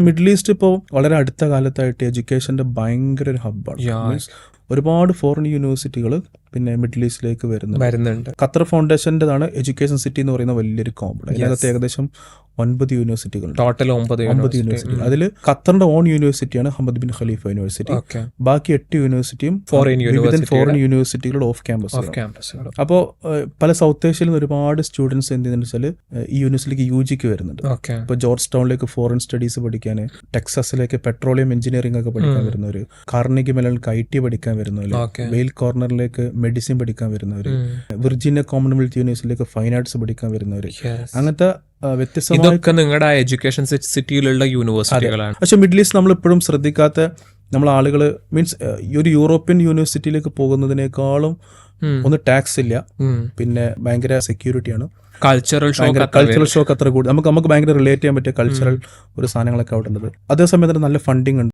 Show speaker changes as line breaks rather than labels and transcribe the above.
Middle east ഇപ്പോൾ വളരെ അടുത്ത കാലത്തായിട്ട് എഡ്യൂക്കേഷന്റെ ഭയങ്കര ഒരു ഹബ്ബാണ്. ഒരുപാട് ഫോറിൻ യൂണിവേഴ്സിറ്റികൾ പിന്നെ മിഡിൽ ഈസ്റ്റിലേക്ക് വരുന്നുണ്ട്. ഖത്തർ ഫൗണ്ടേഷൻ്റെതാണ് എഡ്യൂക്കേഷൻ സിറ്റി എന്ന് പറയുന്ന വലിയൊരു കോമ്പൗണ്ട്. അതിനകത്ത് ഏകദേശം 9 യൂണിവേഴ്സിറ്റികൾ,
ടോട്ടൽ 9
യൂണിവേഴ്സിറ്റി. അതിൽ ഖത്തറിന്റെ ഓൺ യൂണിവേഴ്സിറ്റിയാണ് ഹമ്മദ് ബിൻ ഖലീഫ യൂണിവേഴ്സിറ്റി. ബാക്കി 8 യൂണിവേഴ്സിറ്റിയും ഫോറിൻ യൂണിവേഴ്സിറ്റികളുടെ ഓഫ് ക്യാമ്പസ്. അപ്പോൾ പല സൗത്ത് ഏഷ്യയിൽ നിന്ന് ഒരുപാട് സ്റ്റുഡൻസ് എന്ത് ചെയ്യുന്നത് വെച്ചാൽ ഈ യൂണിവേഴ്സിറ്റിക്ക് UGക്ക് വരുന്നുണ്ട്. ഇപ്പോൾ ജോർജ് ടൗണിലേക്ക് ഫോറിൻ സ്റ്റഡീസ് പഠിക്കാൻ, ടെക്സസിലേക്ക് പെട്രോളിയം എഞ്ചിനീയറിംഗ് ഒക്കെ പഠിക്കാൻ വരുന്നവർ, കാർണിഗി മെലണിലേക്ക് IT പഠിക്കാൻ വരുന്നവർ, വെയിൽ കോർണറിലേക്ക് മെഡിസിൻ പഠിക്കാൻ വരുന്നവർ, വിർജീനിയ കോമൺവെൽത്ത് യൂണിവേഴ്സിറ്റിയിലേക്ക് ഫൈൻ ആർട്സ് പഠിക്കാൻ വരുന്നവർ, അങ്ങനത്തെ
വ്യത്യസ്തമായ നിങ്ങളുടെ എഡ്യൂക്കേഷൻ സിറ്റിയിലുള്ള യൂണിവേഴ്സിറ്റികളാണ്.
പക്ഷെ മിഡിൽ ഈസ്റ്റ് നമ്മൾ ഇപ്പോഴും ശ്രദ്ധിക്കാത്ത നമ്മൾ ആളുകൾ മീൻസ് ഒരു യൂറോപ്യൻ യൂണിവേഴ്സിറ്റിയിലേക്ക് പോകുന്നതിനേക്കാളും ഒന്ന് ടാക്സ് ഇല്ല, പിന്നെ ഭയങ്കര സെക്യൂരിറ്റിയാണ്, കൾച്ചറൽ ഷോക്ക് അത്ര കൂടുതൽ നമുക്ക് ഭയങ്കര റിലേറ്റ് ചെയ്യാൻ പറ്റിയ കൾച്ചറൽ ഒരു സാധനങ്ങളൊക്കെ അവിടെ ഉള്ളത്. അതേസമയം തന്നെ നല്ല ഫണ്ടിങ് ഉണ്ട്.